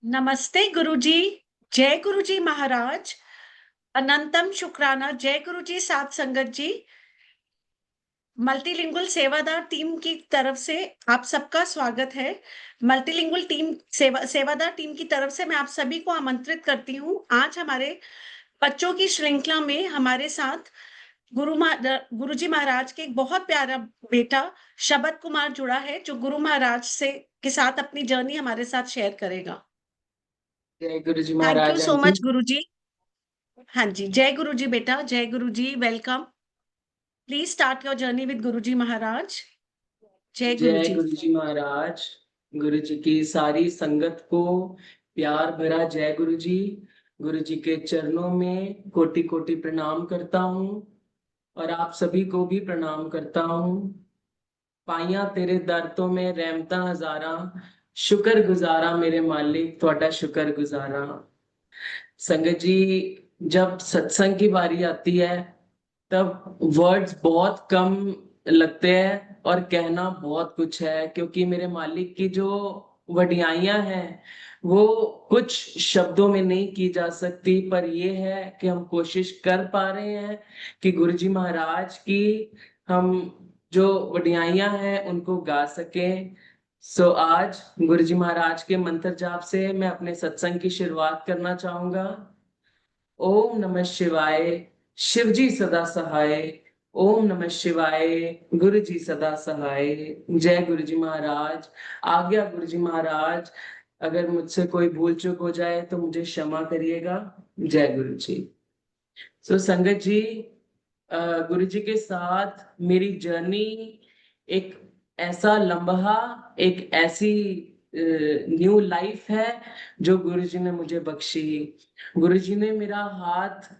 नमस्ते गुरुजी। जय गुरुजी महाराज। अनंतम शुक्राना। जय गुरुजी साथ संगत जी। मल्टीलिंगुअल सेवादार टीम की तरफ से आप सबका स्वागत है। मल्टीलिंगुअल टीम सेवादार टीम की तरफ से मैं आप सभी को आमंत्रित करती हूँ। आज हमारे बच्चों की श्रृंखला में हमारे साथ गुरुजी महाराज के एक बहुत प्यारा बेटा शबद कुमार जुड़ा है, जो गुरु महाराज से के साथ अपनी जर्नी हमारे साथ शेयर करेगा। जय Guru ji thank you Maharaj so aunty. Much Guruji. हाँ जी, जय गुरु जी बेटा, जय Guru ji. Welcome. Please start your journey with Guru ji महाराज। जय गुरु जय जी। गुरु जी महाराज। गुरु जी की सारी संगत को प्यार भरा जय गुरु जी। गुरु जी के चरणों में कोटि कोटि प्रणाम करता हूँ और आप सभी को भी प्रणाम करता हूँ। पाइया तेरे दर तो में रहमता हजारा, शुक्र गुजारा मेरे मालिक ਤੁਹਾਡਾ शुक्र गुजारा। संगत जी, जब सत्संग की बारी आती है तब वर्ड्स बहुत कम लगते हैं और कहना बहुत कुछ है, क्योंकि मेरे मालिक की जो वडियाइयां हैं वो कुछ शब्दों में नहीं की जा सकती, पर ये है कि हम कोशिश कर पा रहे हैं कि गुरु जी महाराज की हम जो वडियाइयां हैं उनको गा सकें। आज गुरु जी महाराज के मंत्र जाप से मैं अपने सत्संग की शुरुआत करना चाहूंगा। ओम नमः शिवाय। शिव जी सदा सहाय। ओम नमः शिवाय। गुरु जी सदा सहाय। जय गुरु जी महाराज। आज्ञा गुरु जी महाराज। अगर मुझसे कोई भूल चूक हो जाए तो मुझे क्षमा करिएगा। जय गुरु जी। संगत जी, गुरु जी के साथ मेरी जर्नी एक ऐसा लम्हा, एक ऐसी न्यू लाइफ है जो गुरु जी ने मुझे बख्शी। गुरु जी ने मेरा हाथ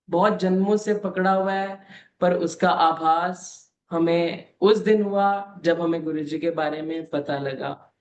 बहुत जन्मों से पकड़ा हुआ है, पर उसका आभास हमें उस दिन हुआ जब हमें गुरु जी के बारे में पता लगा।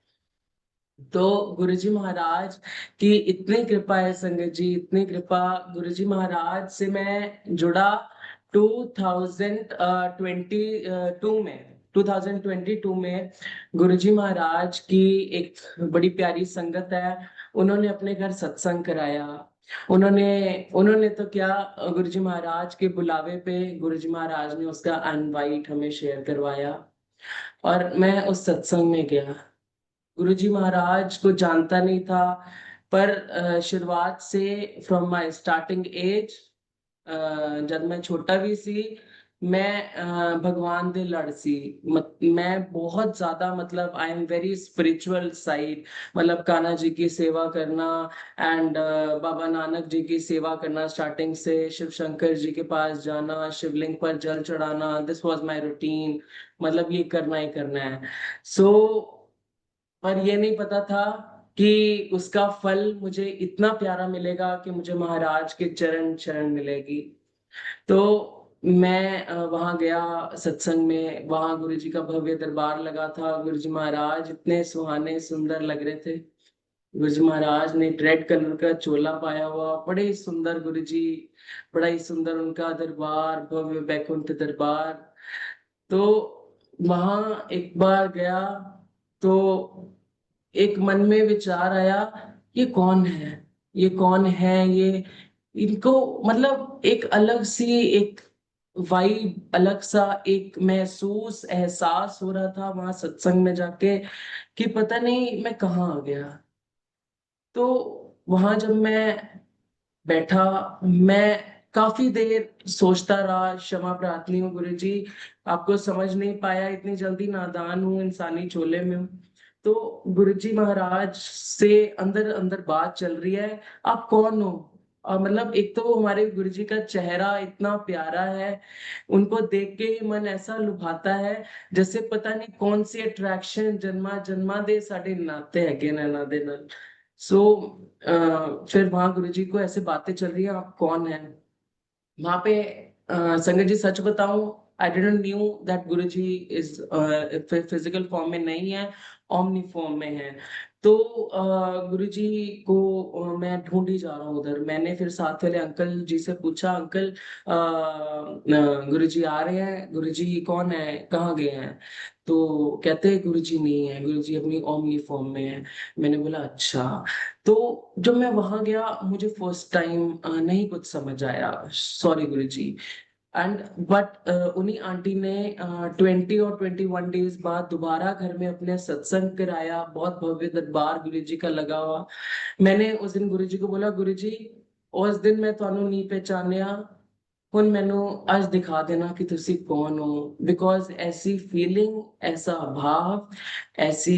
तो गुरु जी महाराज की इतनी कृपा है संगत जी, इतनी कृपा। गुरु जी महाराज से मैं जुड़ा 2022 में 2022 में गुरु जी महाराज की एक बड़ी प्यारी संगत है, उन्होंने अपने घर सत्संग कराया। उन्होंने उन्होंने तो क्या, गुरु जी महाराज के बुलावे पे गुरु जी महाराज ने उसका इनवाइट हमें शेयर करवाया और मैं उस सत्संग में गया। गुरुजी महाराज को जानता नहीं था, पर शुरुआत से फ्रॉम माय स्टार्टिंग एज, जब मैं छोटा भी सी, मैं भगवान दे लड़ सी। मैं बहुत ज्यादा, मतलब I am very spiritual side. मतलब कान्हा जी की सेवा करना एंड बाबा नानक जी की सेवा करना, स्टार्टिंग से शिव शंकर जी के पास जाना, शिवलिंग पर जल चढ़ाना, दिस वाज माय रूटीन। मतलब ये करना ही करना है। सो पर ये नहीं पता था कि उसका फल मुझे इतना प्यारा मिलेगा कि मुझे महाराज के चरण शरण मिलेगी। तो मैं वहां गया सत्संग में। वहां गुरु जी का भव्य दरबार लगा था। गुरु जी महाराज इतने सुहाने सुंदर लग रहे थे। गुरु जी महाराज ने रेड कलर का चोला पाया हुआ, बड़े ही सुंदर गुरु जी। बड़ा ही सुंदर उनका दरबार, भव्य बैकुंठ दरबार। तो वहां एक बार गया तो एक मन में विचार आया, ये कौन है, ये कौन है ये। इनको मतलब एक अलग सी एक वाइब, अलग सा एक महसूस एहसास हो रहा था वहां सत्संग में जाके कि पता नहीं मैं कहाँ आ गया। तो वहां जब मैं बैठा, मैं काफी देर सोचता रहा। क्षमा प्रार्थी हूँ गुरु जी, आपको समझ नहीं पाया, इतनी जल्दी नादान हूँ, इंसानी चोले में हूँ। तो गुरु जी महाराज से अंदर अंदर बात चल रही है, आप कौन हो। और मतलब एक तो हमारे गुरु जी का चेहरा इतना प्यारा है, उनको देख के ही मन ऐसा लुभाता है जैसे पता नहीं कौन सी अट्रैक्शन जन्मा जन्मा दे साडे नाते है नैना दे नाल। सो फिर वहां गुरुजी को ऐसे बातें चल रही है, आप कौन है वहां पे। संगत जी सच बताऊं, I didn't knew that Guruji is physical form में नहीं है, ओमनी फॉर्म में है। तो गुरुजी को मैं ढूंढ ही जा रहा हूँ उधर। मैंने फिर साथ वाले अंकल जी से पूछा, अंकल गुरुजी आ रहे हैं, गुरुजी कौन है, कहाँ गए हैं? तो कहते हैं गुरुजी नहीं है, गुरुजी अपनी ओमनी फॉर्म में है। मैंने बोला अच्छा। तो जब मैं वहां गया, मुझे फर्स्ट टाइम नहीं कुछ समझ आया, सॉरी गुरुजी। एंड बट उन्हीं आंटी ने 20 और 21 डेज बाद दोबारा घर में अपने सत्संग कराया, बहुत भव्य दरबार गुरु जी का लगा हुआ। मैंने उस दिन गुरु जी को बोला, गुरु जी उस दिन मैं ਤੁਹਾਨੂੰ नहीं पहचानिया, ਹੁਣ ਮੈਨੂੰ आज दिखा देना कि तुसी कौन हो। बिकॉज ऐसी फीलिंग, ऐसा भाव, ऐसी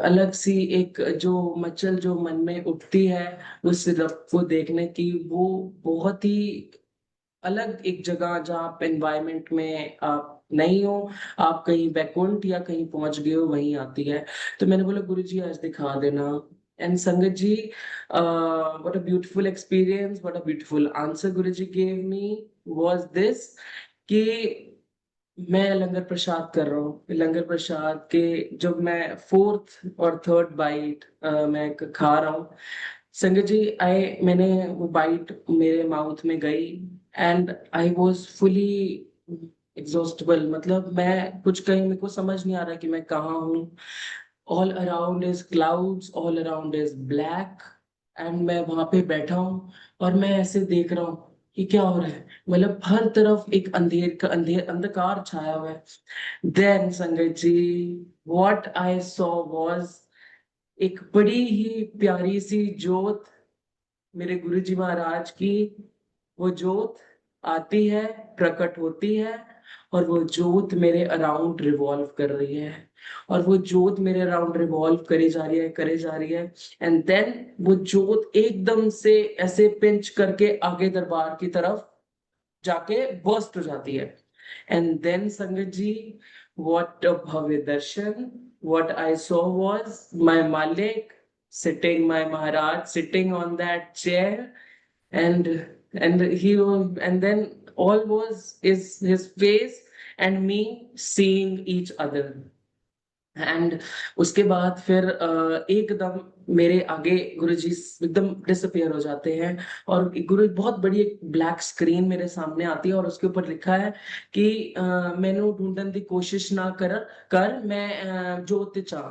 अलग सी एक जो मचल जो मन में उठती है उस रब को देखने की, वो बहुत ही अलग एक जगह जहाँ आप एनवायरमेंट में आप नहीं हो, आप कहीं बैकुंठ या कहीं पहुंच गए हो, वहीं आती है। तो मैंने बोला गुरु जी आज दिखा देना। And sangat ji, what a beautiful experience, what a beautiful answer Guru ji gave me was this, कि मैं लंगर प्रसाद कर रहा हूँ, लंगर प्रसाद के जब मैं फोर्थ और थर्ड बाइट मैं खा रहा हूँ, संगत जी आई मैंने वो बाइट मेरे माउथ में गई, and I was fully exhaustible. मतलब मैं कुछ कहीं, मेरे को समझ नहीं आ रहा कि मैं कहाँ हूँ। All around is clouds, all around is black, and मैं वहां पे बैठा हूँ और मैं ऐसे देख रहा हूँ कि क्या हो रहा है। मतलब हर तरफ एक अंधेर का अंधकार छाया हुआ है। देन संगत ji, what I saw was एक बड़ी ही प्यारी सी जोत, मेरे गुरु जी महाराज की। वो जोत आती है, प्रकट होती है, और वो जोत मेरे अराउंड रिवॉल्व कर रही है, और वो जोत मेरे अराउंड रिवॉल्व करी जा रही है, करे जा रही है। एंड देन वो जोत एकदम से ऐसे पिंच करके आगे दरबार की तरफ जाके बर्स्ट हो जाती है। एंड देन संगत जी, what a Bhavya Darshan, what I saw was my Malik sitting, my Maharaj sitting on that chair, and he was, and then all was is his face and me seeing each other. And उसके बाद फिर एकदम मेरे आगे गुरुजी एकदम disappear हो जाते हैं, और गुरु बहुत बड़ी एक ब्लैक स्क्रीन मेरे सामने आती है, और उसके ऊपर लिखा है कि मैनू ढूंढने की कोशिश ना कर, कर मैं जोत चाह।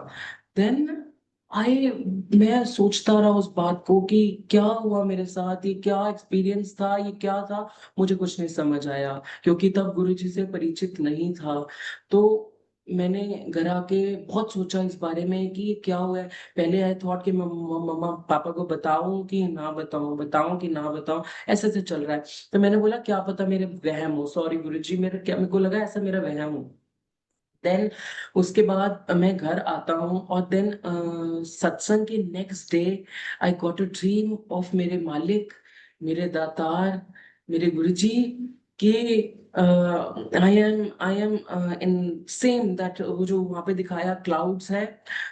देन आई मैं सोचता रहा उस बात को कि क्या हुआ मेरे साथ, ये क्या एक्सपीरियंस था, ये क्या था। मुझे कुछ नहीं समझ आया, क्योंकि तब गुरुजी से परिचित नहीं था। तो मैंने घर आके बहुत सोचा इस बारे में कि ये क्या हुआ है। पहले आई थॉट कि मैं मम्मा पापा को बताऊं कि ना बताऊं, बताऊं कि ना बताऊं, ऐसे ऐसे चल रहा है। तो मैंने बोला क्या पता मेरे वहम हो, सॉरी गुरुजी, मेरे क्या, मेरे को लगा ऐसा मेरा वहम हो। देन उसके बाद मैं घर आता हूँ, और देन सत्संग के next day I got a dream of मेरे मालिक, मेरे दातार, मेरे गुरुजी, कि I am in same that, वो जो वहां पे दिखाया क्लाउड्स है,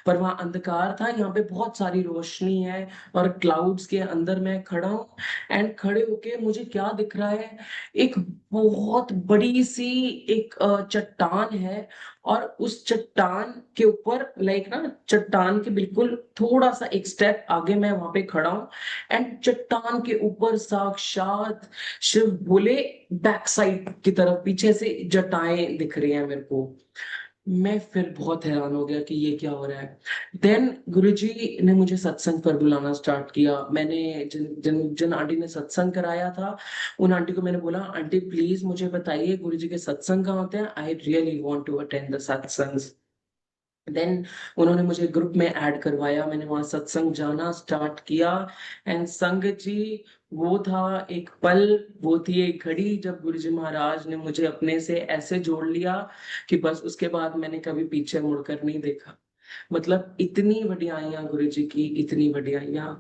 पर वहां अंधकार था, यहाँ पे बहुत सारी रोशनी है, और क्लाउड्स के अंदर मैं खड़ा हूँ। एंड खड़े होके मुझे क्या दिख रहा है, एक बहुत बड़ी सी एक चट्टान है, और उस चट्टान के ऊपर लाइक ना, चट्टान के बिल्कुल थोड़ा सा एक स्टेप आगे मैं वहां पे खड़ा हूँ, एंड चट्टान के ऊपर साक्षात शिव भोले बैक साइड की तरफ पीछे से जटाएं दिख रही हैं मेरे को। मैं फिर बहुत हैरान हो गया कि ये क्या हो रहा है। देन गुरुजी ने मुझे सत्संग पर बुलाना स्टार्ट किया। मैंने जिन जिन जिन आंटी ने सत्संग कराया था, उन आंटी को मैंने बोला, आंटी प्लीज मुझे बताइए गुरुजी के सत्संग कहाँ होते हैं, I really want to attend the satsang. Then उन्होंने मुझे ग्रुप में ऐड करवाया, मैंने वहां सत्संग जाना स्टार्ट किया। एंड संगत जी, वो था एक पल, वो थी एक घड़ी जब गुरुजी महाराज ने मुझे अपने से ऐसे जोड़ लिया कि बस उसके बाद मैंने कभी पीछे मुड़कर नहीं देखा। मतलब इतनी वडियाइयां गुरु जी की, इतनी वडियाइयां।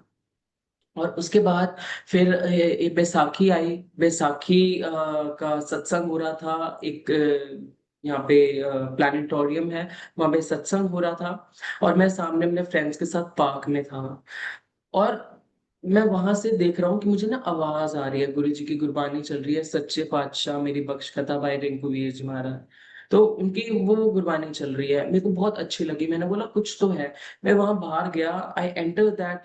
और उसके बाद फिर ये बैसाखी आई, बैसाखी का सत्संग हो रहा था एक यहाँ पे प्लानिटोरियम है, वहां पे सत्संग हो रहा था, और मैं सामने अपने फ्रेंड्स के साथ पार्क में था। और मैं वहां से देख रहा हूँ कि मुझे ना आवाज आ रही है, गुरु जी की गुरबानी चल रही है, सच्चे पातशाह मेरी बख्श कथा बाय रिंकू वीर जी महाराज। तो उनकी वो गुरबानी चल रही है, मेरे को बहुत अच्छी लगी, मैंने बोला कुछ तो है। मैं वहां बाहर गया, I enter that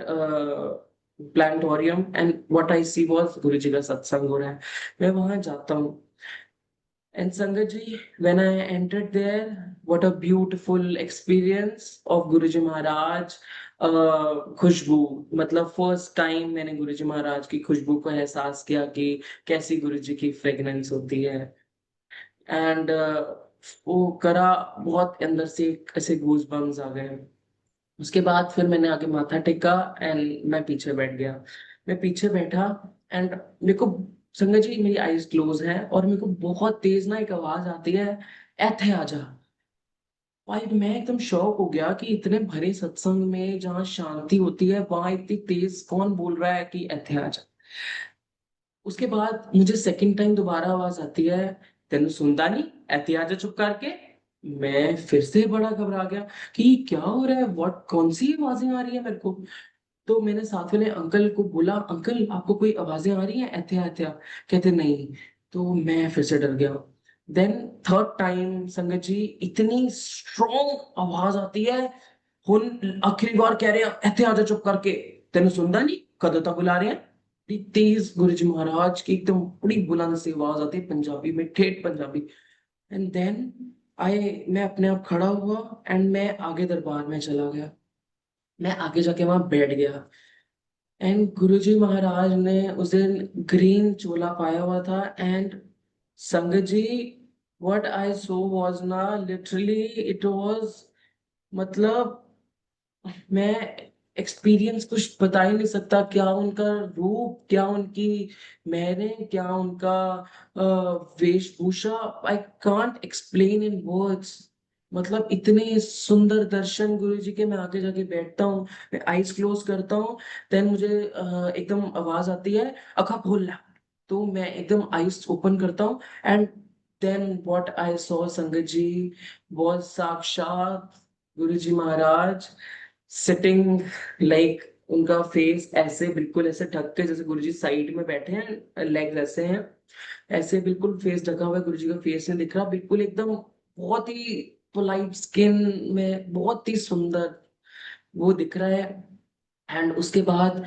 planetarium and what I she was गुरु जी का सत्संग हो रहा है। मैं वहां जाता हूँ and sangat ji, when I entered there, what a beautiful experience of गुरुजी महाराज। खुशबू, मतलब फर्स्ट टाइम मैंने गुरुजी महाराज की खुशबू को एहसास किया कि कैसी गुरुजी की फ्रेग्रेंस होती है। एंड वो करा, बहुत अंदर से ऐसे गूज बम्स आ गए। उसके बाद फिर मैंने आगे माथा टेका एंड मैं पीछे बैठ गया। मैं पीछे बैठा एंड मेरे को, संगत जी मेरी आईज क्लोज है और मेरे को बहुत तेज ना एक आवाज आती है, एथे आजा। भाई मैं एकदम शॉक हो गया कि इतने भरे सत्संग में जहाँ शांति होती है वहां इतनी तेज कौन बोल रहा है कि एथे आजा। उसके बाद मुझे सेकंड टाइम दोबारा आवाज आती है, तेन सुनता नहीं, एथे आजा चुप करके। मैं फिर से बड़ा घबरा गया कि क्या हो रहा है, व्हाट, कौन सी आवाजें आ रही है मेरे को। तो मैंने साथ वाले अंकल को बोला, अंकल आपको कोई आवाजें आ रही हैं एथिया एथिया? कहते नहीं। तो मैं फिर से डर गया। देन थर्ड टाइम संगत जी, इतनी स्ट्रॉन्ग आवाज आती है, हुन आखिरी बार कह रहे हैं एथे आजा चुप करके, तेन सुनता नहीं, कदों तक बुला रहे हैं। बड़ी तेज गुरु जी महाराज की एकदम बड़ी बुलंद सी आवाज आती है, पंजाबी में, ठेठ पंजाबी। एंड देन आई, मैं अपने आप खड़ा हुआ एंड मैं आगे दरबार में चला गया। मैं आगे जाके वहां बैठ गया एंड गुरुजी महाराज ने उस दिन ग्रीन चोला पाया हुआ था। And sangat ji, what I so was ना, लिटरली इट वाज, मतलब मैं एक्सपीरियंस कुछ बता ही नहीं सकता। क्या उनका रूप, क्या उनकी महरें, क्या उनका वेशभूषा, I can't explain in words. मतलब इतने सुंदर दर्शन गुरु जी के, मैं आगे जाके बैठता हूँ, मैं आईज क्लोज करता हूँ, देन मुझे एकदम आवाज आती है, अखा खोल ला। तो मैं एकदम आईज ओपन करता हूँ and then what I saw sangat ji was साक्षात गुरु जी महाराज सिटिंग, लाइक उनका फेस ऐसे बिल्कुल ऐसे ढक के, जैसे गुरुजी साइड में बैठे हैं, लेग्स ऐसे हैं, ऐसे बिल्कुल फेस ढका हुआ है, गुरुजी का फेस नहीं दिख रहा, बिल्कुल एकदम बहुत ही पोलाइट स्किन में, बहुत ही सुंदर वो दिख रहा है। एंड उसके बाद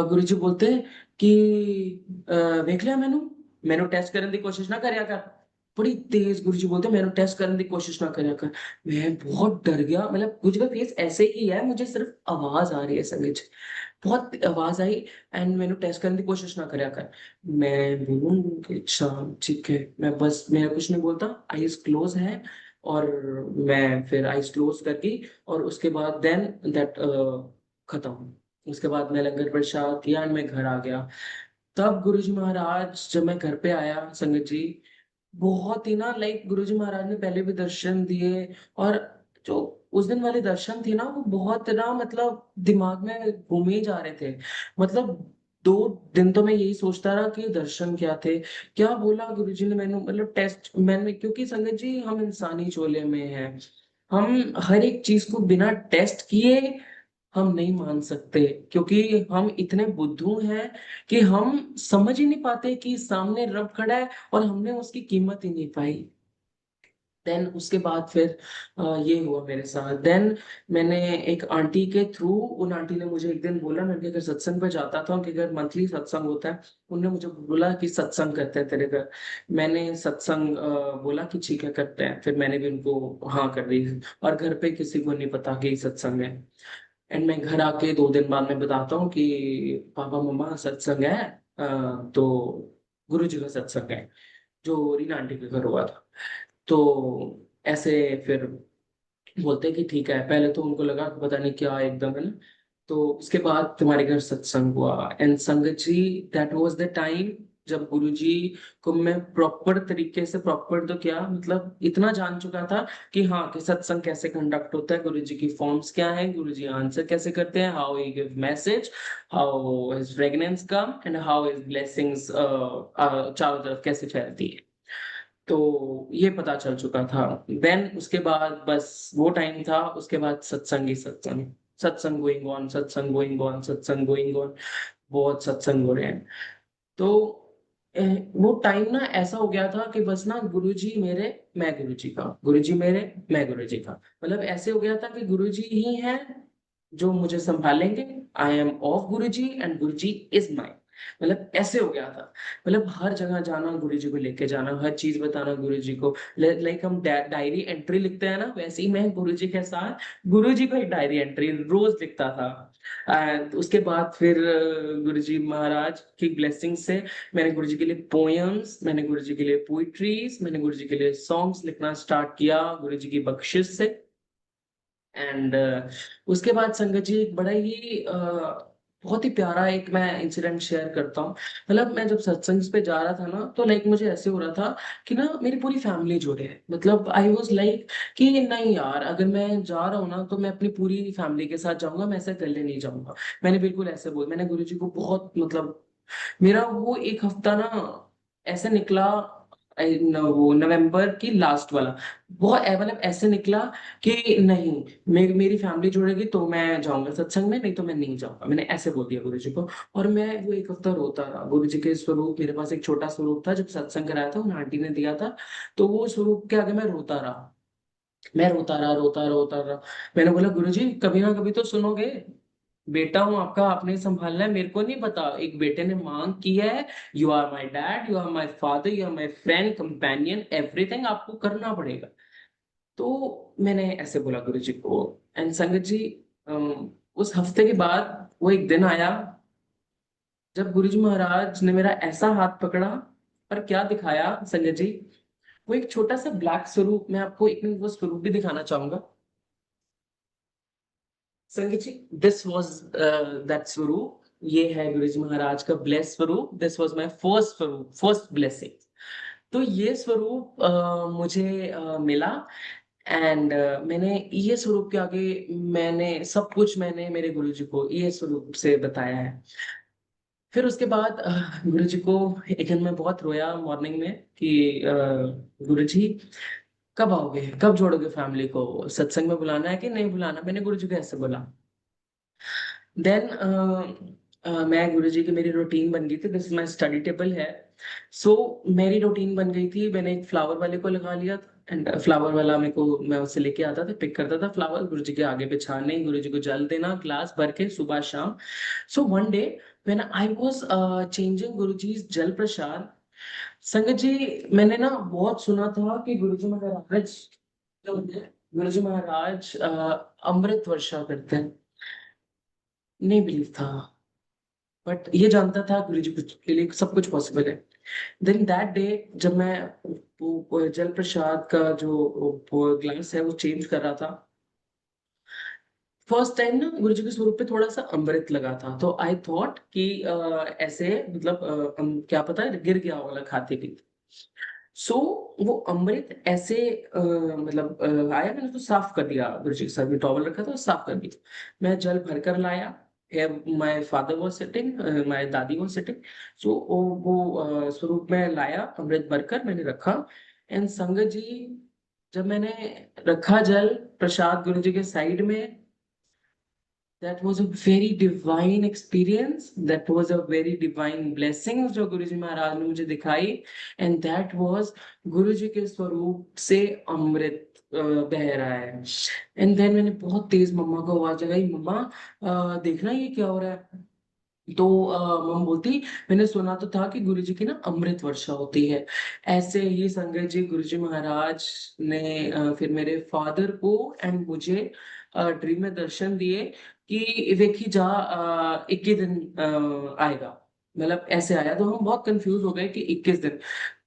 गुरुजी बोलते हैं कि देख लिया मैनू, मैनू टेस्ट करने की कोशिश ना करया कर। बड़ी तेज गुरुजी बोलते हैं, मैनू टेस्ट करने की कोशिश ना करया कर। मैं बहुत डर गया, मतलब गुरुजी का फेस ऐसे ही है, मुझे सिर्फ आवाज आ रही है समझ, बहुत आवाज आई एंड मैंने टेस्ट करने की कोशिश ना करया कर। मैं बोलूँ कि अच्छा ठीक है, मैं बस, मैं कुछ नहीं बोलता, आईज क्लोज है। और मैं फिर आईज क्लोज करके, और उसके बाद देन दैट खत्म। उसके बाद मैं लंगर प्रसाद किया एंड मैं घर आ गया। तब गुरुजी महाराज, जब मैं घर पे आया संगत जी, बहुत ही ना, लाइक गुरुजी महाराज ने पहले भी दर्शन दिए, और जो उस दिन वाले दर्शन थे ना, वो बहुत ना, मतलब दिमाग में घूमे ही जा रहे थे। मतलब 2 दिन तो मैं यही सोचता रहा कि दर्शन क्या थे, क्या बोला गुरुजी ने, मैंने मतलब टेस्ट, मैंने, क्योंकि संगत जी हम इंसानी चोले में हैं, हम हर एक चीज को बिना टेस्ट किए हम नहीं मान सकते, क्योंकि हम इतने बुद्धू हैं कि हम समझ ही नहीं पाते कि सामने रब खड़ा है और हमने उसकी कीमत ही नहीं पाई। देन उसके बाद फिर ये हुआ मेरे साथ। देन मैंने एक आंटी के थ्रू, उन आंटी ने मुझे एक दिन बोला, मैं उनके घर सत्संग पे जाता था, उनके घर मंथली सत्संग होता है, उन्होंने मुझे बोला कि सत्संग करते हैं तेरे घर। मैंने सत्संग बोला कि ठीक है करते हैं, फिर मैंने भी उनको हाँ कर दी। और घर पे किसी को नहीं पता कि सत्संग है। एंड मैं घर आके 2 दिन बाद मैं बताता हूँ कि पापा मम्मा सत्संग है, तो गुरु जी का सत्संग है, जो रीना आंटी के घर हुआ था। तो ऐसे फिर बोलते कि ठीक है, पहले तो उनको लगा कि पता नहीं क्या एकदम है ना। तो उसके बाद तुम्हारे घर सत्संग हुआ and sangat ji, that was the time जब गुरुजी को मैं प्रॉपर तरीके से, प्रॉपर तो क्या, मतलब इतना जान चुका था कि हाँ, कि सत्संग कैसे कंडक्ट होता है, गुरुजी की फॉर्म्स क्या है, गुरुजी आंसर कैसे करते हैं, how he give message, how his fragrance come and how his blessings चारों तरफ कैसे फैलती है। तो ये पता चल चुका था। देन उसके बाद बस वो टाइम था, उसके बाद सत्संग ही सत्संग, सत्संग गोइंग ऑन, सत्संग गोइंग ऑन, सत्संग गोइंग ऑन, बहुत सत्संग हो रहे हैं। तो वो टाइम ना ऐसा हो गया था कि बस ना गुरुजी मेरे, मैं गुरुजी का, गुरुजी मेरे, मैं गुरुजी का, मतलब ऐसे हो गया था कि गुरुजी ही हैं जो मुझे संभालेंगे। I am of Guruji and Guruji is mine, मतलब ऐसे हो गया था। मतलब हर जगह जाना, गुरुजी को लेके जाना, हर चीज बताना गुरुजी को। लाइक हम डायरी एंट्री लिखते हैं ना, वैसे ही मैं गुरुजी के साथ गुरुजी को एक डायरी एंट्री रोज लिखता था। एंड उसके बाद फिर गुरुजी महाराज की ब्लेसिंग से मैंने गुरुजी के लिए पोयम्स, मैंने गुरुजी के लिए पोइट्रीज, मैंने गुरुजी के लिए सॉन्ग्स लिखना स्टार्ट किया गुरुजी की बख्शिश से। एंड उसके बाद संगत जी एक बड़ा ही बहुत ही प्यारा एक मैं इंसिडेंट शेयर करता हूँ। मतलब मैं जब सत्संग पे जा रहा था ना, तो लाइक मुझे ऐसे हो रहा था कि ना मेरी पूरी फैमिली जुड़े है। मतलब आई वाज लाइक कि नहीं यार, अगर मैं जा रहा हूँ ना तो मैं अपनी पूरी फैमिली के साथ जाऊंगा, मैं ऐसे अकेले नहीं जाऊंगा। मैंने बिल्कुल ऐसे बोल, मैंने गुरु जी को बहुत, मतलब मेरा वो एक हफ्ता ना ऐसे निकला, वो नवंबर की लास्ट वाला, बहुत मतलब ऐसे निकला कि नहीं, मेरी फैमिली जुड़ेगी तो मैं जाऊंगा सत्संग में, नहीं तो मैं नहीं जाऊंगा। मैंने ऐसे बोल दिया गुरु जी को। और मैं वो एक हफ्ता रोता रहा। गुरु जी के स्वरूप, मेरे पास एक छोटा स्वरूप था जब सत्संग कराया था, उन आंटी ने दिया था, तो वो स्वरूप के आगे मैं रोता रहा। मैं रोता रहा, रोता रहा। मैंने बोला गुरु जी कभी ना कभी तो सुनोगे, बेटा हूं आपका, आपने संभालना है, मेरे को नहीं पता। एक बेटे ने मांग की है, you are my dad, you are my father, you are my friend, companion, everything आपको करना पड़ेगा। तो मैंने ऐसे बोला गुरु जी को। एंड संगत जी, उस हफ्ते के बाद वो एक दिन आया जब गुरु जी महाराज ने मेरा ऐसा हाथ पकड़ा और क्या दिखाया संगत जी। वो एक छोटा सा ब्लैक स्वरूप, मैं आपको एक मिनट वो स्वरूप भी दिखाना चाहूंगा संगीत जी। दिस वॉज दैट स्वरूप, ये है गुरुजी महाराज का ब्लेस स्वरूप। दिस वॉज माई फर्स्ट स्वरूप, फर्स्ट ब्लेसिंग। तो ये स्वरूप मुझे मिला। एंड मैंने ये स्वरूप के आगे, मैंने सब कुछ मैंने मेरे गुरुजी को ये स्वरूप से बताया है। फिर उसके बाद गुरुजी को एक दिन मैं बहुत रोया मॉर्निंग में कि गुरुजी कब आओगे, कब जोड़ोगे फैमिली को, सत्संग में बुलाना है कि नहीं बुलाना। मैंने गुरुजी को ऐसे बोला। देन मैं गुरुजी की, मेरी रूटीन बन गई थी, दिस माई स्टडी टेबल है। सो मेरी रूटीन बन गई थी, मैंने एक फ्लावर वाले को लगा लिया था। एंड फ्लावर वाला मेरे को, मैं उससे लेके आता था, पिक करता था फ्लावर, गुरुजी के आगे बिछाने, गुरुजी को जल देना ग्लास भर के सुबह शाम। So one day when I was changing Guruji's जल प्रसाद, संगत जी, मैंने ना बहुत सुना था कि गुरुजी महाराज अमृत वर्षा करते हैं। नहीं बिलीव था, बट ये जानता था गुरु जी कुछ के लिए सब कुछ पॉसिबल है। देन दैट डे जब मैं वो जल प्रसाद का जो ग्लास है वो चेंज कर रहा था, फर्स्ट टाइम ना गुरु जी के स्वरूप पे थोड़ा सा अमृत लगा था। तो आई थॉट कि ऐसे मतलब क्या पता गिर गया होगा खाते पीते। सो वो अमृत ऐसे मतलब आया, मैंने उसको साफ कर दिया, गुरु जी के साथ में टॉवल रखा था, साफ कर दिया। मैं जल भर कर लाया, my father was sitting, my दादी वाज सिटिंग। सो वो स्वरूप में लाया, अमृत भरकर मैंने रखा। एंड संगत जी, जब मैंने रखा जल प्रसाद गुरु जी के साइड में, that was a very divine experience, that was a very divine blessing जो गुरु जी महाराज ने मुझे दिखाई। एंड दैट was गुरु जी के स्वरूप से अमृत बह रहा है। एंड देन मैंने बहुत तेज मम्मा को आवाज लगाई, मम्मा देखना ये क्या हो रहा है। तो मम बोलती, मैंने सुना तो था कि गुरु जी की ना अमृत वर्षा होती है। ऐसे ही संगत जी, गुरु जी महाराज ने फिर मेरे फादर को एंड मुझे ड्रीम में दर्शन दिए कि वेखी जा 21 दिन आएगा। मतलब ऐसे आया, तो हम बहुत कंफ्यूज हो गए कि 21 दिन।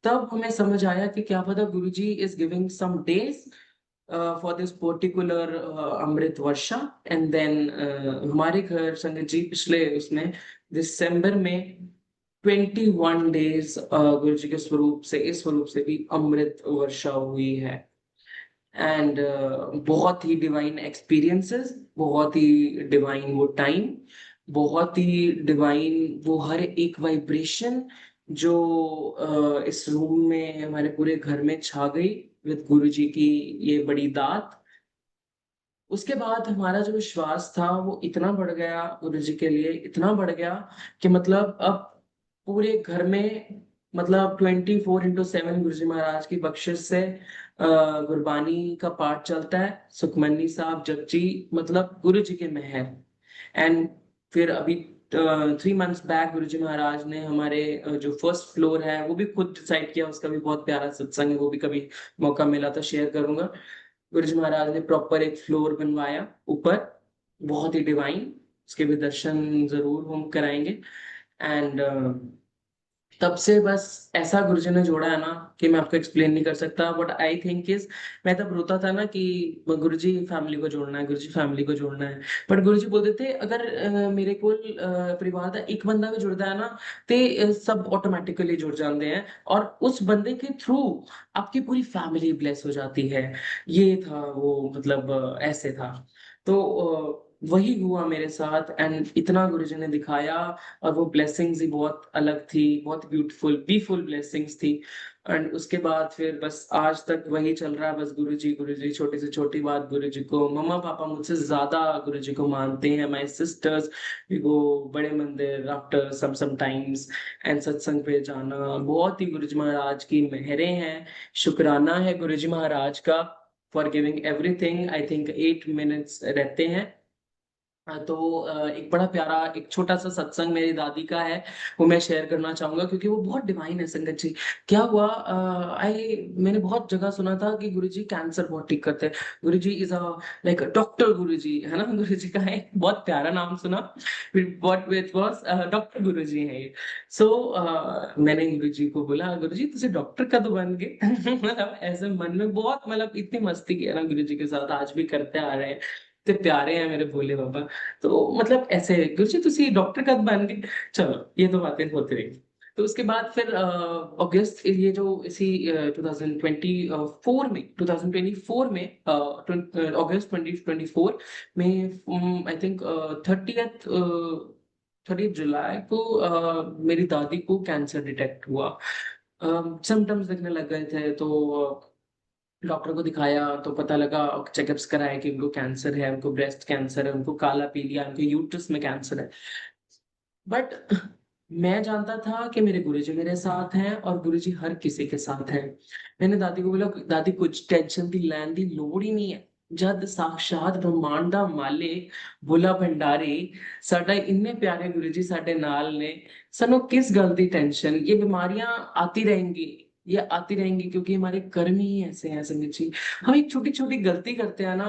तब हमें समझ आया कि क्या पता Guru ji is giving some days for this particular अमृत वर्षा। एंड देन हमारे घर संगत जी पिछले उसमें दिसंबर में 21 डेज गुरु जी के स्वरूप से, इस स्वरूप से भी अमृत वर्षा हुई है। एंड बहुत ही डिवाइन एक्सपीरियंसेस, बहुत ही डिवाइन वो टाइम, बहुत ही डिवाइन वो हर एक वाइब्रेशन जो इस रूम में हमारे पूरे घर में छा गई विद गुरु जी की ये बड़ी दात। उसके बाद हमारा जो विश्वास था वो इतना बढ़ गया गुरु जी के लिए, इतना बढ़ गया कि मतलब अब पूरे घर में मतलब 24/7 गुरुजी महाराज की बख्शिश से गुरबानी का पाठ चलता है, सुखमनी साहब जपजी, मतलब गुरु जी के मेहर। एंड फिर अभी 3 मंथ्स बैक गुरुजी महाराज ने हमारे जो फर्स्ट फ्लोर है वो भी खुद डिसाइड किया, उसका भी बहुत प्यारा सत्संग है, वो भी कभी मौका मिला तो शेयर करूंगा। गुरुजी महाराज ने प्रॉपर एक फ्लोर बनवाया ऊपर, बहुत ही डिवाइन, उसके भी दर्शन जरूर हम कराएंगे। एंड तब से बस ऐसा गुरुजी ने जोड़ा है ना कि मैं आपको एक्सप्लेन नहीं कर सकता। बट आई थिंक इज, मैं तब रोता था ना कि गुरुजी फैमिली को जोड़ना है, गुरुजी फैमिली को जोड़ना है। बट गुरुजी बोलते थे अगर मेरे को परिवार का एक बंदा भी जुड़ता है ना, ते सब ऑटोमेटिकली जुड़ जाते हैं, और उस बंदे के थ्रू आपकी पूरी फैमिली ब्लेस हो जाती है। ये था वो, मतलब ऐसे था। तो वही हुआ मेरे साथ, एंड इतना गुरुजी ने दिखाया। और वो ब्लेसिंग्स ही बहुत अलग थी, बहुत ब्यूटीफुल बीफुल ब्लेसिंग्स थी। एंड उसके बाद फिर बस आज तक वही चल रहा है, बस गुरुजी, छोटी से छोटी बात गुरुजी को, मम्मा पापा मुझसे ज्यादा गुरुजी को मानते हैं, माय सिस्टर्स। वी गो बड़े मंदिर आफ्टर सम टाइम्स, एंड सत्संग पे जाना बहुत ही गुरुजी महाराज की मेहरें हैं। शुक्राना है गुरुजी महाराज का for giving everything. I think 8 minutes रहते हैं। हाँ, तो एक बड़ा प्यारा एक छोटा सा सत्संग मेरी दादी का है, वो मैं शेयर करना चाहूंगा क्योंकि वो बहुत डिवाइन है संगत जी। क्या हुआ, मैंने बहुत जगह सुना था कि गुरुजी कैंसर बहुत ठीक करते हैं। गुरुजी इज अ लाइक डॉक्टर गुरुजी, है ना। गुरुजी का है बहुत प्यारा नाम सुना, व्हाट इट वाज, डॉक्टर गुरुजी है ये। सो मैंने गुरुजी को बोला, गुरुजी तुझे डॉक्टर कब बन गए? मतलब ऐसे मन में बहुत, मतलब इतनी मस्ती किया ना गुरुजी के साथ, आज भी करते आ रहे हैं। इतने प्यारे हैं मेरे भोले बाबा। तो मतलब ऐसे गुरुजी तुसी डॉक्टर कब बन गए? चलो ये तो बातें होती रही। तो उसके बाद फिर अगस्त, ये जो इसी 2024 में अगस्त 2024 में, आई थिंक 30th 30 जुलाई को मेरी दादी को कैंसर डिटेक्ट हुआ। सिम्टम्स दिखने लग गए थे, तो डॉक्टर को दिखाया तो पता लगा, चेकअप्स कराए कि उनको कैंसर है, उनको ब्रेस्ट कैंसर है, उनको काला पीलिया, उनको यूट्रस में कैंसर है। बट मैं जानता था कि मेरे गुरुजी मेरे साथ हैं और गुरुजी हर किसी के साथ हैं। मैंने दादी को बोला, दादी कुछ टेंशन दी लैन दी लोड़ ही नहीं है, जद साक्षात ब्रह्मांड दा मालिक भोला भंडारी साडा इन्ने प्यारे गुरुजी साडे नाल ने, सानू किस गल दी टेंशन। ये बीमारियां आती रहेंगी, ये आती रहेंगी क्योंकि हमारे कर्म ही ऐसे हैं संगत जी। हम एक छोटी छोटी गलती करते हैं ना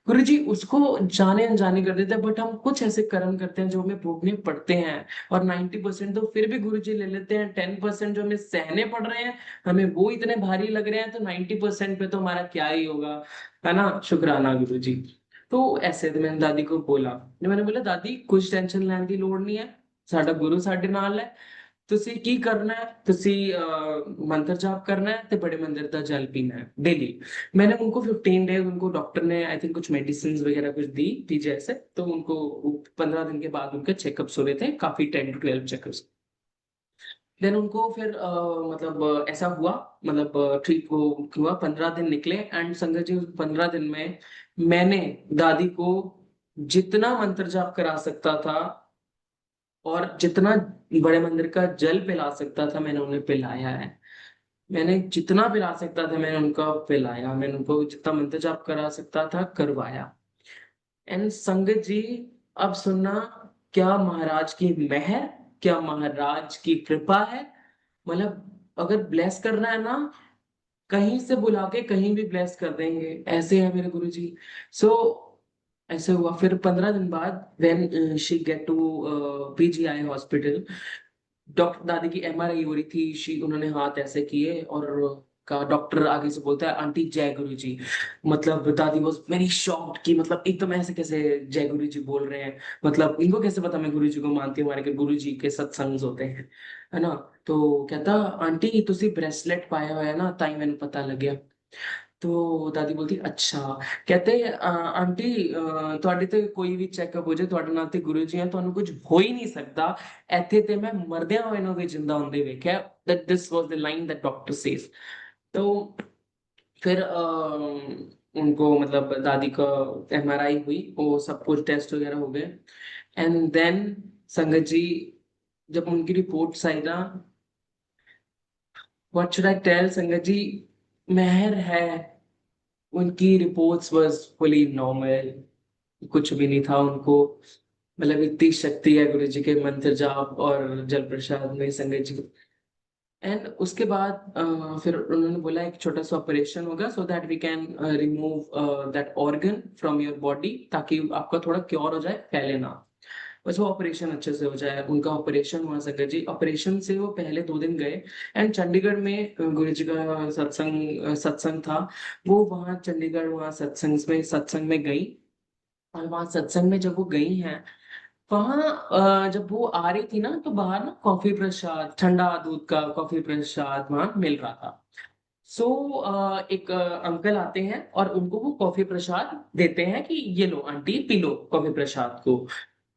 गुरु जी, उसको जाने अनजाने कर देते हैं, बट हम कुछ ऐसे कर्म करते हैं जो हमें भोगने पड़ते हैं। और 90% तो फिर भी गुरु जी ले लेते हैं, 10% जो हमें सहने पड़ रहे हैं, हमें वो इतने भारी लग रहे हैं, तो 90% पे तो हमारा क्या ही होगा, है ना। शुक्राना गुरु जी। तो ऐसे तो मैंने दादी को बोला, मैंने बोला दादी कुछ टेंशन लेने की लोड़ नहीं है, साडा गुरु साडे नाल है। ਤੁਸੀਂ ਕੀ करना है, ਤੁਸੀਂ मंत्र जाप करना है, ते बड़े मंदिर का जल पीना है डेली। मैंने उनको 15 डेज, उनको डॉक्टर ने आई थिंक कुछ मेडिसिन वगैरह कुछ दी थी जैसे, तो उनको 15 दिन के बाद उनके चेकअप्स हो रहे थे, काफी 10 to 12 चेकअप्स। देन उनको फिर मतलब ऐसा हुआ, मतलब ठीक वो हुआ, 15 दिन निकले। एंड संगत जी उस 15 दिन में मैंने दादी को जितना मंत्र जाप करा सकता था और जितना बड़े मंदिर का जल पिला सकता था मैंने उन्हें पिलाया है। मैंने जितना पिला सकता था मैंने उनको पिलाया, मैंने उनको जितना मंत्र जाप करा सकता था करवाया। एंड संगत जी, अब सुनना, क्या महाराज की मेहर, क्या महाराज की कृपा है। मतलब अगर ब्लेस करना है ना, कहीं से बुला के कहीं भी ब्लेस कर देंगे, ऐसे है मेरे गुरु जी। सो ऐसे हुआ, फिर 15 दिन बाद when she get to PGI hospital, doctor दादी की एमआरआई हो रही थी, उन्होंने हाथ ऐसे किए और का डॉक्टर आगे से बोलता है आंटी जय गुरु जी। मतलब दादी वाज वेरी शॉक्ड कि मतलब एकदम ऐसे कैसे जय गुरु जी बोल रहे हैं, मतलब इनको कैसे पता मैं गुरु जी को मानती हूँ, हमारे के गुरु जी के सत्संग होते हैं, है ना। तो कहता आंटी तुसी ब्रेसलेट पाया हुआ है ना, ताई मैंने पता लग गया। तो दादी बोलती अच्छा। कहते आंटी ਤੁਹਾਡੇ ਤੇ ਕੋਈ ਵੀ ਚੈੱਕਅਪ ਹੋ ਜਾਏ, ਤੁਹਾਡੇ ਨਾਲ ਤੇ ਗੁਰੂ ਜੀ ਹੈ, ਤੁਹਾਨੂੰ ਕੁਝ ਹੋ ਹੀ ਨਹੀਂ ਸਕਦਾ, ਇੱਥੇ ਤੇ ਮੈਂ ਮਰਦਿਆਂ ਹੋਏ ਨੂੰ ਵੀ ਜਿੰਦਾ ਹੁੰਦੇ ਵੇਖਿਆ। that this was the line that doctor says। तो फिर उनको मतलब दादी का एमआरआई हुई, वो सब कुछ टेस्ट वगैरह हो गए। एंड देन संगत जी, जब उनकी रिपोर्ट्स आई ना, व्हाट शुड आई टेल संगत जी, मेहर है, उनकी रिपोर्ट्स वाज फुली नॉर्मल, कुछ भी नहीं था उनको। मतलब इतनी शक्ति है गुरु जी के मंत्र जाप और जल प्रसाद में संगत जी। एंड उसके बाद फिर उन्होंने बोला एक छोटा सा ऑपरेशन होगा so that we can remove that organ from your body, ताकि आपका थोड़ा क्योर हो जाए, फैले ना, बस वो ऑपरेशन अच्छे से हो जाए। उनका ऑपरेशन हुआ संगत जी। ऑपरेशन से वो पहले 2 दिन गए एंड चंडीगढ़ में गुरु जी का सत्संग था। वो वहाँ चंडीगढ़ वहाँ सत्संग में गई। और वहाँ सत्संग में जब वो गई हैं, वहाँ जब वो आ रही थी ना, तो बाहर ना कॉफी प्रसाद, ठंडा दूध का कॉफी प्रसाद वहाँ मिल रहा था। सो एक अंकल आते हैं और उनको वो कॉफी प्रसाद देते हैं कि ये लो आंटी पी लो कॉफी प्रसाद को।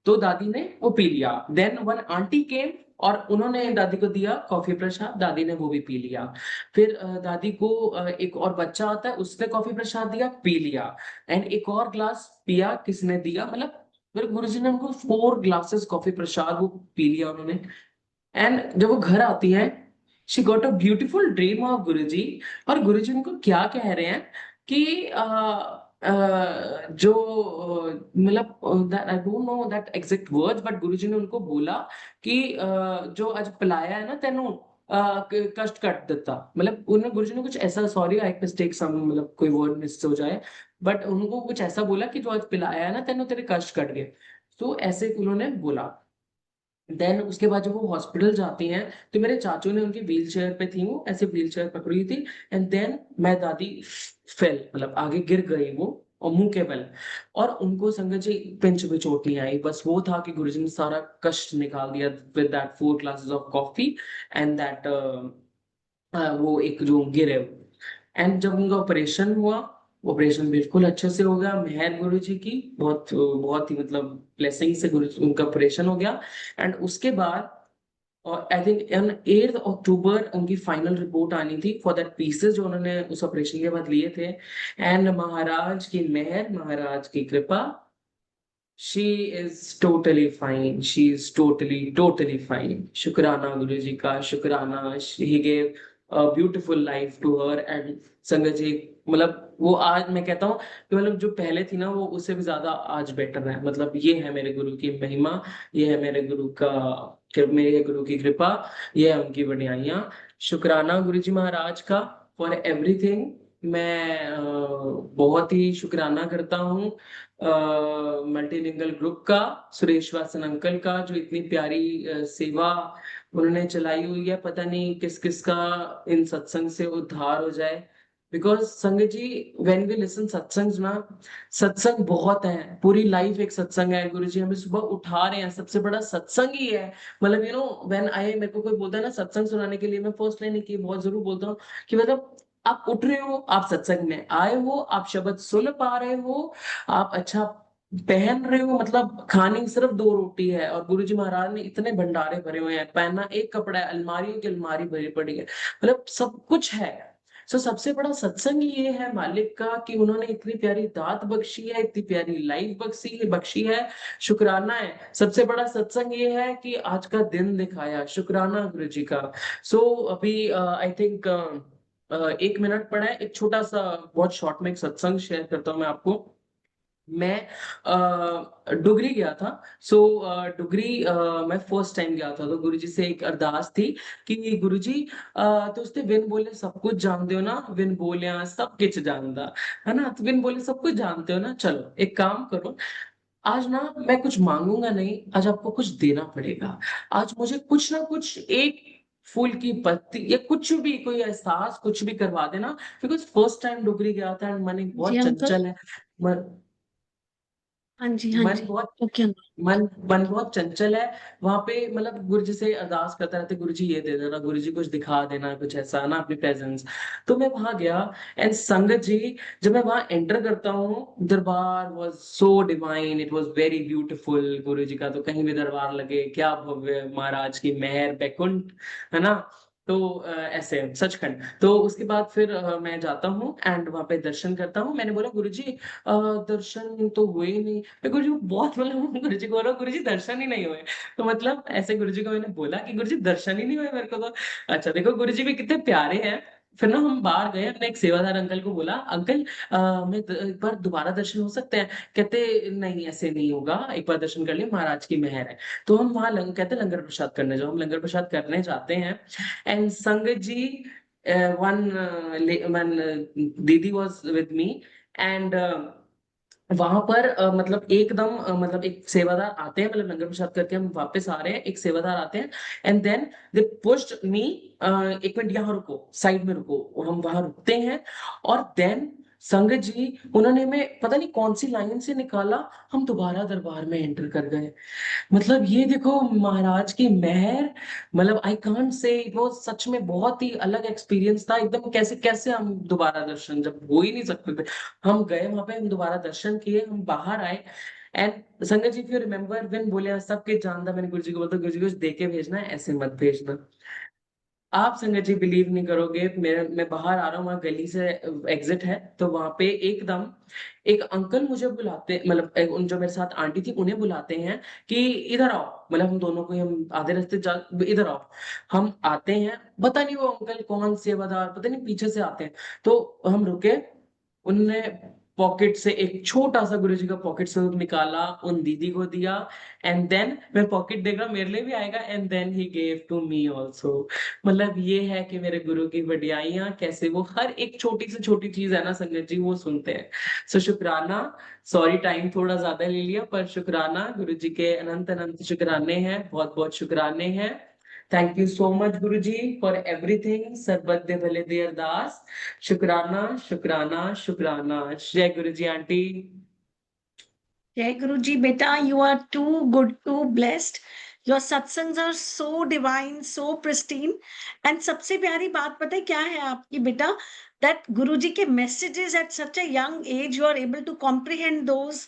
तो दादी ने वो पी लिया। देन वन आंटी केम और उन्होंने दादी को दिया कॉफी प्रसाद, दादी ने वो भी पी लिया। फिर दादी को एक और बच्चा आता है, उसने कॉफी प्रसाद दिया, पी लिया। एंड एक और ग्लास पिया, किसने दिया, मतलब मेरे गुरुजी ने उनको 4 ग्लासेस कॉफी प्रसाद वो पी लिया उन्होंने। एंड जब वो घर आती है, she got a beautiful dream of Guruji. और गुरुजी उनको क्या कह रहे हैं कि जो मतलब I don't know that exact words, but Guruji ने उनको बोला कि जो आज पिलाया है ना तेनू, कष्ट कट देता, मतलब उन्होंने गुरुजी ने कुछ ऐसा, सॉरी आई मिस्टेक सम, मतलब कोई वर्ड मिस हो जाए, बट उनको कुछ ऐसा बोला कि जो आज पिलाया है ना तेनू, तेरे कष्ट कट गए। तो ऐसे उन्होंने बोला। देन उसके बाद जब वो हॉस्पिटल जाती हैं, तो मेरे चाचू ने उनकी व्हील चेयर पे थी, वो ऐसे व्हील चेयर पकड़ी हुई थी। एंड देन मैं दादी फेल, मतलब आगे गिर गई वो, और मुंह के बल। और उनको संगत जी पिंच भी चोट नहीं आई, बस वो था कि गुरुजी ने सारा कष्ट निकाल दिया with that 4 glasses of coffee and that वो एक जो गिरे। एंड जब उनका ऑपरेशन हुआ, ऑपरेशन बिल्कुल अच्छे से हो गया, मेहर गुरु जी की बहुत बहुत ही मतलब ब्लेसिंग से गुरु उनका ऑपरेशन हो गया। एंड उसके बाद और आई थिंक ऑन 8 अक्टूबर उनकी फाइनल रिपोर्ट आनी थी फॉर दैट पीसेस जो उन्होंने उस ऑपरेशन के बाद लिए थे। एंड महाराज की मेहर, महाराज की कृपा, she is totally fine, she is totally fine. शुक्राना गुरु जी का, शुक्राना। He gave beautiful life to her. And sangat ji, मतलब वो आज मैं कहता हूँ कि मतलब जो पहले थी ना, वो उससे भी ज्यादा आज बेटर है। मतलब ये है मेरे गुरु की महिमा, ये है मेरे गुरु का, मेरे गुरु की कृपा, ये है उनकी बढ़ाइयाँ। शुक्राना गुरु जी महाराज का फॉर एवरीथिंग। मैं बहुत ही शुक्राना करता हूँ मल्टीलिंगल ग्रुप का, सुरेश वासन अंकल का, जो इतनी प्यारी सेवा उन्होंने चलाई हुई है। पता नहीं किस किस का इन सत्संग से उद्धार हो जाए। बिकॉज संगत जी, व्हेन वी लिसन सत्संग ना, सत्संग बहुत है, पूरी लाइफ एक सत्संग है। गुरु जी हमें सुबह उठा रहे हैं, सबसे बड़ा सत्संग ही है। मतलब व्हेन आई, मेरे को कोई बोलता है ना सत्संग सुनाने के लिए, मैं फर्स्ट लाइन की बहुत जरूर बोलता हूँ कि मतलब आप उठ रहे हो, आप सत्संग में आए हो, आप शब्द सुन पा रहे हो, आप अच्छा पहन रहे हो, मतलब खानी सिर्फ 2 रोटी है और गुरुजी महाराज ने इतने भंडारे भरे हुए हैं, पहनना एक कपड़ा है, अलमारियों की अलमारी भरी पड़ी है, मतलब सब कुछ है। सो सबसे बड़ा सत्संग ये है मालिक का कि उन्होंने इतनी प्यारी दात बख्शी है, इतनी प्यारी लाइफ बख्शी है। शुक्राना है। सबसे बड़ा सत्संग ये है कि आज का दिन दिखाया, शुक्राना गुरु जी का। सो अभी आई थिंक 1 मिनट पड़ा है, एक छोटा सा बहुत शॉर्ट में एक सत्संग शेयर करता हूँ मैं आपको। मैं डुगरी गया था। सो डुगरी मैं फर्स्ट टाइम गया था, तो गुरुजी से एक अरदास थी कि गुरुजी तो उसने बिन बोले सब कुछ जानते हो ना, बिन बोलिया सब कुछ जानता है ना, तो बिन बोले सब कुछ जानते हो ना, चलो एक काम करो, आज ना मैं कुछ मांगूंगा नहीं, आज आपको कुछ देना पड़ेगा। आज मुझे कुछ ना कुछ, एक फूल की पत्ती या कुछ भी, कोई एहसास कुछ भी करवा देना। बिकॉज फर्स्ट टाइम डुगरी गया था एंड मन एक जी बहुत अंकल। चंचल है। मन हाँ जी, हाँ मन जी। बहुत ओके अंकल। मन मन बहुत चंचल है। वहां पे मतलब गुरु जी से अरदास करता रहता, गुरु जी ये दे देना, गुरु जी कुछ दिखा देना, कुछ ऐसा ना अपनी प्रेजेंस। तो मैं वहां गया एंड संगत जी, जब मैं वहां एंटर करता हूँ, दरबार was so divine, it was very beautiful. गुरु जी का तो कहीं भी दरबार लगे, क्या भव्य, महाराज की मेहर बैकुंठ, है ना। तो ऐसे सचखंड। तो उसके बाद फिर मैं जाता हूँ एंड वहां पे दर्शन करता हूँ। मैंने बोला गुरुजी दर्शन तो हुए ही नहीं। मैं गुरुजी को बहुत मतलब गुरुजी को बोला गुरुजी दर्शन ही नहीं हुए। तो मतलब ऐसे गुरुजी को मैंने बोला कि गुरुजी दर्शन ही नहीं हुए मेरे को। तो अच्छा देखो गुरुजी भी कितने प्यारे हैं। फिर ना हम बाहर गए, हमने एक सेवादार अंकल को बोला अंकल एक बार दोबारा दर्शन हो सकते हैं? कहते नहीं ऐसे नहीं होगा, एक बार दर्शन कर लिए, महाराज की मेहर है। तो हम वहां कहते लंगर प्रसाद करने जाओ। हम लंगर प्रसाद करने जाते हैं एंड संगत जी वन दीदी वॉज विद मी एंड वहां पर मतलब एकदम मतलब एक सेवादार आते हैं, मतलब लंगर प्रसाद करके हम वापस आ रहे हैं, एक सेवादार आते हैं and then they pushed me, एक मिनट यहाँ रुको, साइड में रुको। हम वहां रुकते हैं और देन संगत जी उन्होंने हमें पता नहीं कौन सी लाइन से निकाला, हम दोबारा दरबार में एंटर कर गए। मतलब ये देखो महाराज की मेहर। मतलब आई कांट से, वो सच में बहुत ही अलग एक्सपीरियंस था एकदम। कैसे कैसे हम दोबारा दर्शन जब हो ही नहीं सकते थे, हम गए वहां पे, हम दोबारा दर्शन किए, हम बाहर आए and sangat ji if you remember when बोले सबके जानता, मैंने गुरु जी को बोलता गुरु जी को दे के भेजना है, ऐसे मत भेजना। आप संगत जी बिलीव नहीं करोगे, मैं बाहर आ रहा हूँ, वहां गली से एग्जिट है, तो वहां पे एकदम एक अंकल मुझे बुलाते, मतलब उन जो मेरे साथ आंटी थी उन्हें बुलाते हैं कि इधर आओ। मतलब हम दोनों को हम आधे रास्ते जा, इधर आओ। हम आते हैं, पता नहीं वो अंकल कौन सेवादार, पता नहीं पीछे से आते हैं। तो हम रुके, उनने पॉकेट से एक छोटा सा गुरु जी का पॉकेट से निकाला, उन दीदी को दिया एंड देन मैं पॉकेट देख रहा मेरे लिए भी आएगा and then he gave to me also. मतलब ये है कि मेरे गुरु की बढ़ियाइयां कैसे वो हर एक छोटी से छोटी चीज है ना संगत जी वो सुनते हैं। सो शुक्राना। सॉरी टाइम थोड़ा ज्यादा ले लिया, पर शुक्राना, गुरु जी के अनंत अनंत शुक्राने हैं, बहुत बहुत शुक्राने हैं। Thank you so much Guru ji for everything. सर्बत दे भले दे अरदास। शुक्राना शुक्राना शुक्राना। जय गुरु जी आंटी। जय गुरु जी बेटा, you are too good, too blessed. Your satsangs are so divine, so pristine. And सबसे प्यारी बात पता है क्या है आपकी बेटा? That गुरु जी के messages at such a young age, you are able to comprehend those,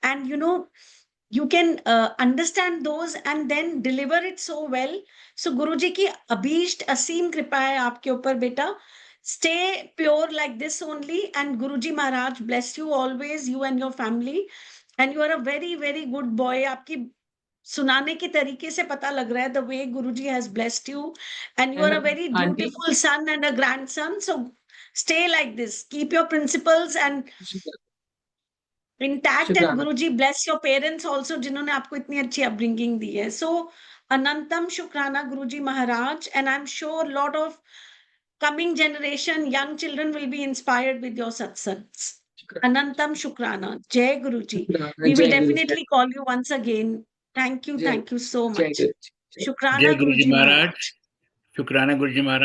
and you can understand those and then deliver it so well. So गुरु जी की अभीष्ट असीम कृपा है आपके ऊपर बेटा. Stay pure like this only, and Guru ji Maharaj bless you always, you and your family. And you are a very very good boy. आपकी सुनाने के तरीके से पता लग रहा है the way Guruji has blessed you, and you are and a very aunty dutiful son and a grandson. So stay like this, keep your principles and intact, and शुक्राना। गुरुजी bless your parents also जिन्होंने आपको इतनी अच्छी upbringing दी है. So अनंतम शुक्राना गुरुजी महाराज, and I'm sure lot of coming generation young children will be inspired with your satsangs. Anantam Shukrana. Jai Guruji. शुक्राना। We will जय गुरु जी। definitely call you once again. जय Thank you so जय much. गुरु जी। जय Shukrana गुरु जी Guruji महाराज। Maharaj. शुक्राना गुरु जी महाराज।